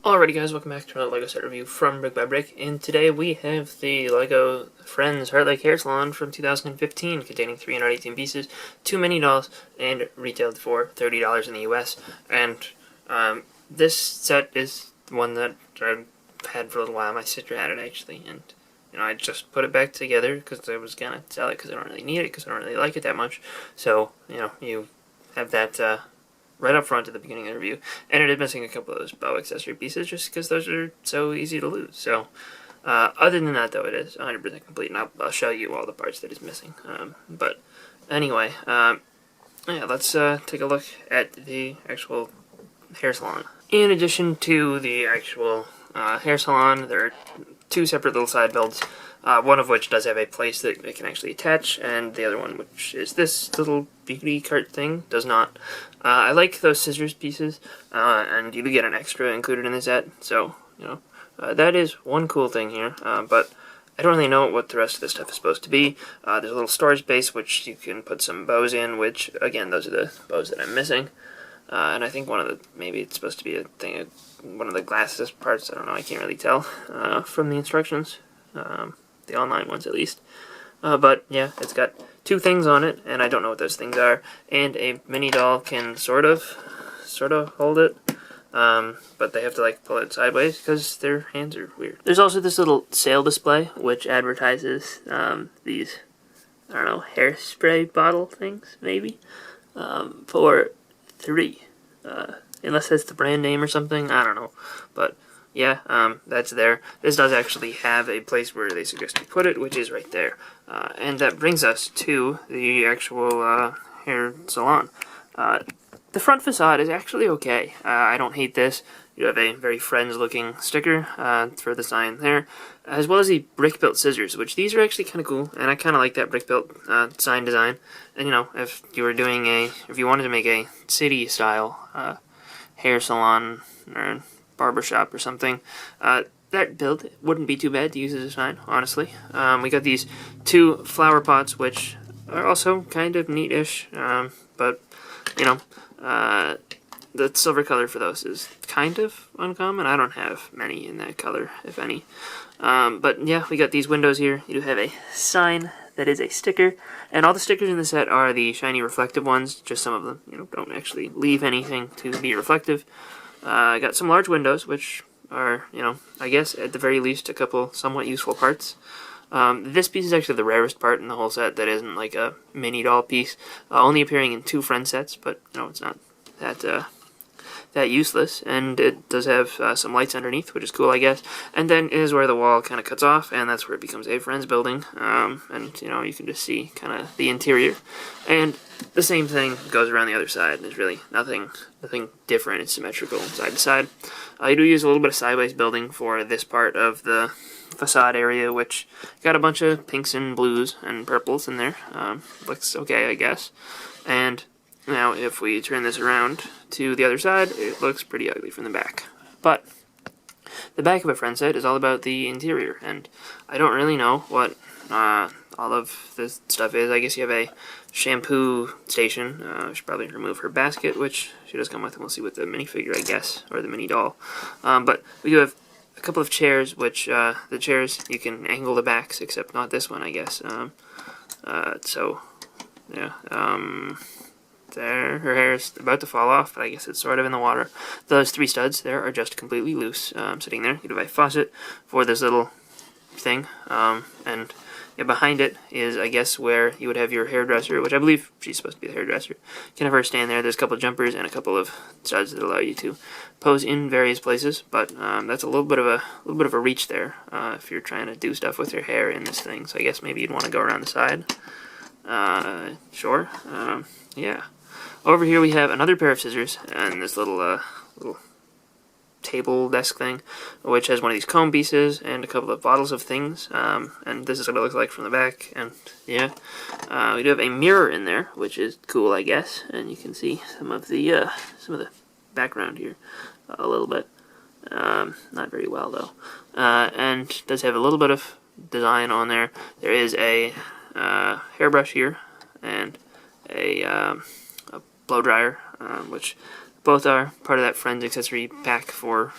Alrighty guys, welcome back to another LEGO set review from BrickByBrick, and today we have the LEGO Friends Heartlake Hair Salon from 2015, containing 318 pieces, 2 mini dolls, and retailed for $30 in the US. And this set is one that I've had for a little while. My sister had it actually, and I just put it back together because I was gonna sell it because I don't really need it, because I don't really like it that much. So you have that right up front at the beginning of the review, and it is missing a couple of those bow accessory pieces just because those are so easy to lose. So other than that, though, it is 100% complete, and I'll show you all the parts that is missing. But anyway, yeah, let's take a look at the actual hair salon. In addition to the actual hair salon, there are two separate little side builds, one of which does have a place that it can actually attach, and the other one, which is this little beauty cart thing, does not. I like those scissors pieces, and you do get an extra included in the set, so, that is one cool thing here, but I don't really know what the rest of this stuff is supposed to be. There's a little storage space, which you can put some bows in, which, again, those are the bows that I'm missing. And I think maybe it's supposed to be a thing, one of the glasses parts, I don't know, I can't really tell from the instructions, the online ones at least. But yeah, it's got two things on it, and I don't know what those things are, and a mini doll can sort of hold it, but they have to pull it sideways because their hands are weird. There's also this little sale display which advertises these, I don't know, hairspray bottle things, maybe, for $3, unless that's the brand name or something, I don't know, but yeah, that's there. This does actually have a place where they suggest you put it, which is right there, and that brings us to the actual hair salon. The front facade is actually okay. I don't hate this. You have a very Friends-looking sticker for the sign there, as well as the brick-built scissors, which these are actually kind of cool, and I kind of like that brick-built sign design. And if you were if you wanted to make a city-style hair salon or barbershop or something, that build wouldn't be too bad to use as a sign, honestly. We got these two flower pots, which are also kind of neat-ish, but the silver color for those is kind of uncommon. I don't have many in that color, if any. But yeah, we got these windows here. You do have a sign that is a sticker, and all the stickers in the set are the shiny reflective ones. Just some of them, don't actually leave anything to be reflective. I got some large windows, which are, I guess at the very least a couple somewhat useful parts. This piece is actually the rarest part in the whole set that isn't like a mini doll piece, only appearing in 2 friend sets, but it's not that useless, and it does have some lights underneath, which is cool, I guess. And then is where the wall kind of cuts off, and that's where it becomes a Friends building, and you can just see kind of the interior. And the same thing goes around the other side. There's really nothing different. It's symmetrical side to side. You do use a little bit of sideways building for this part of the facade area, which got a bunch of pinks and blues and purples in there. Looks okay, I guess. And now if we turn this around to the other side, it looks pretty ugly from the back. But the back of a Friend set is all about the interior, and I don't really know what all of this stuff is. I guess you have a shampoo station. I should probably remove her basket, which she does come with, and we'll see with the minifigure, I guess, or the mini doll. But we do have a couple of chairs, which the chairs, you can angle the backs, except not this one, I guess. So, yeah, there, her hair is about to fall off, but I guess it's sort of in the water. Those 3 studs there are just completely loose, sitting there. You have a faucet for this little thing, and yeah, behind it is, I guess, where you would have your hairdresser, which I believe she's supposed to be the hairdresser. You can have her stand there. There's a couple of jumpers and a couple of studs that allow you to pose in various places, but that's a little bit of a reach there if you're trying to do stuff with your hair in this thing. So I guess maybe you'd want to go around the side. Sure. Yeah. Over here we have another pair of scissors and this little table desk thing, which has one of these comb pieces and a couple of bottles of things, and this is what it looks like from the back. And yeah, we do have a mirror in there, which is cool, I guess, and you can see some of the background here a little bit, not very well though, and does have a little bit of design on there. There is a hairbrush here and a blow dryer, which both are part of that Friends accessory pack for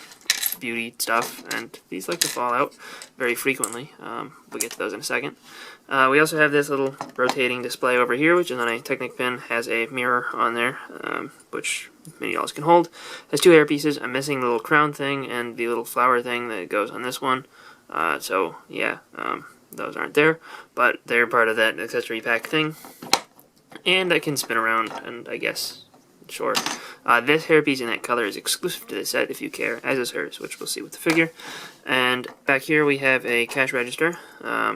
beauty stuff, and these like to fall out very frequently. We'll get to those in a second. We also have this little rotating display over here, which is on a Technic pin, has a mirror on there, which many dolls can hold. Has 2 hair pieces. I'm missing the little crown thing and the little flower thing that goes on this one. So yeah, those aren't there, but they're part of that accessory pack thing. And I can spin around, and I guess, sure. This hairpiece in that color is exclusive to this set if you care, as is hers, which we'll see with the figure. And back here we have a cash register,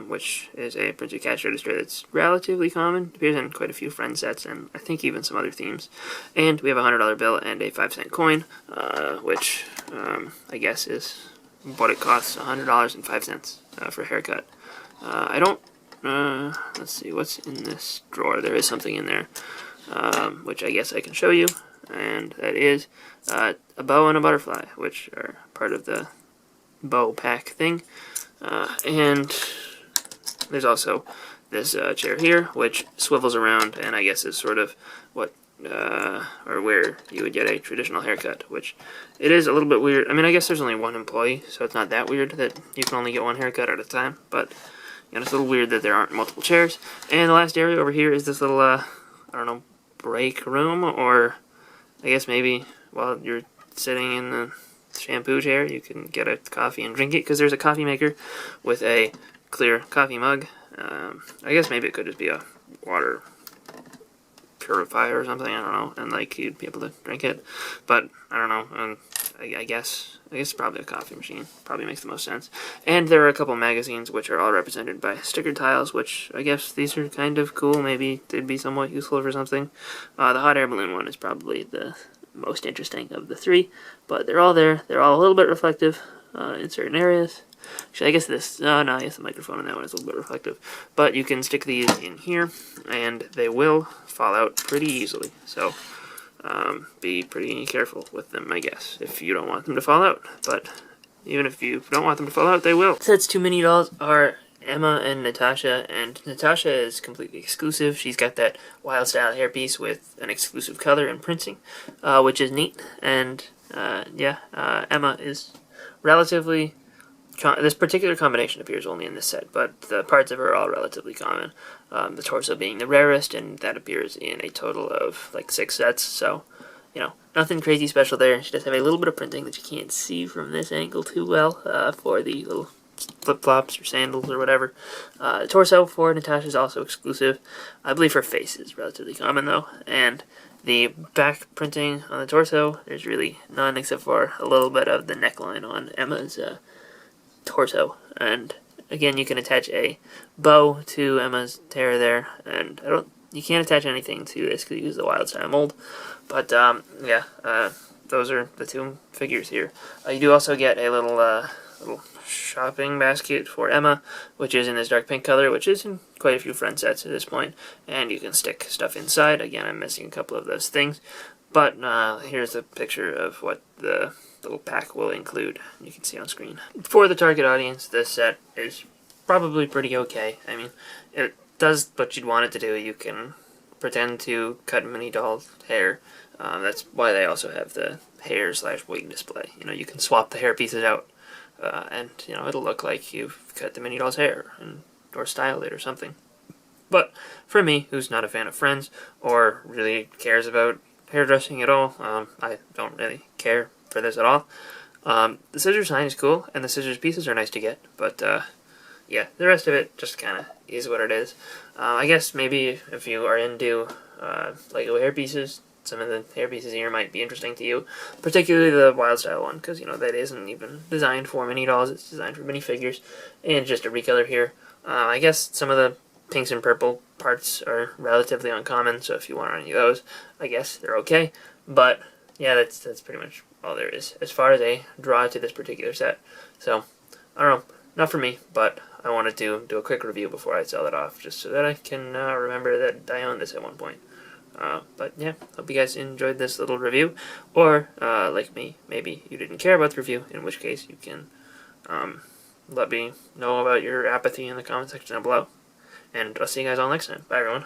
which is a printed cash register that's relatively common. It appears in quite a few friend sets, and I think even some other themes. And we have a $100 bill and a 5-cent coin, which I guess is what it costs, $100.05 for a haircut. I don't, let's see, what's in this drawer? There is something in there, which I guess I can show you, and that is a bow and a butterfly, which are part of the bow pack thing. And there's also this chair here, which swivels around, and I guess is sort of what, or where you would get a traditional haircut, which it is a little bit weird. I mean, I guess there's only one employee, so it's not that weird that you can only get one haircut at a time, but you know, it's a little weird that there aren't multiple chairs. And the last area over here is this little, I don't know, break room, or I guess maybe while you're sitting in the shampoo chair, you can get a coffee and drink it, because there's a coffee maker with a clear coffee mug. I guess maybe it could just be a water purifier or something, I don't know, and like you'd be able to drink it, but I don't know, and I guess it's probably a coffee machine, probably makes the most sense. And there are a couple magazines which are all represented by sticker tiles, which I guess these are kind of cool, maybe they'd be somewhat useful for something. The hot air balloon one is probably the most interesting of the 3, but they're all there, they're all a little bit reflective in certain areas. Actually, I guess this, no, I guess the microphone on that one is a little bit reflective. But you can stick these in here, and they will fall out pretty easily. So, be pretty careful with them, I guess, if you don't want them to fall out. But even if you don't want them to fall out, they will. Sets 2 mini dolls are Emma and Natasha, and Natasha is completely exclusive. She's got that wild style hairpiece with an exclusive color and printing, which is neat. And, yeah, Emma is relatively... This particular combination appears only in this set, but the parts of her are all relatively common. The torso being the rarest, and that appears in a total of like 6 sets, so, you know, nothing crazy special there. She does have a little bit of printing that you can't see from this angle too well, for the little flip-flops or sandals or whatever. The torso for Natasha is also exclusive. I believe her face is relatively common though, and the back printing on the torso, there's really none except for a little bit of the neckline on Emma's torso. And again, you can attach a bow to Emma's hair there, and you can't attach anything to this because you use the wild style mold. But yeah, those are the 2 figures here. You do also get a little shopping basket for Emma, which is in this dark pink color, which is in quite a few friend sets at this point, and you can stick stuff inside. Again, I'm missing a couple of those things, but here's a picture of what the little pack will include. You can see on screen. For the target audience, this set is probably pretty okay. I mean, it does what you'd want it to do. You can pretend to cut mini doll's hair. That's why they also have the hair / wig display. You know, you can swap the hair pieces out, and you know, it'll look like you've cut the mini doll's hair or styled it or something. But for me, who's not a fan of Friends or really cares about hairdressing at all, I don't really care for this at all. The scissors sign is cool, and the scissors pieces are nice to get, but yeah, the rest of it just kind of is what it is. I guess maybe if you are into Lego hair pieces, some of the hair pieces here might be interesting to you, particularly the wild style one, because you know that isn't even designed for mini dolls, it's designed for minifigures, and just a recolor here. I guess some of the pinks and purple parts are relatively uncommon, so if you want any of those, I guess they're okay. But yeah, that's pretty much all there is as far as a draw to this particular set. So, I don't know, not for me, but I wanted to do a quick review before I sell it off, just so that I can remember that I owned this at one point. But yeah, hope you guys enjoyed this little review, or like me, maybe you didn't care about the review, in which case you can let me know about your apathy in the comment section down below. And I'll see you guys all next time. Bye, everyone.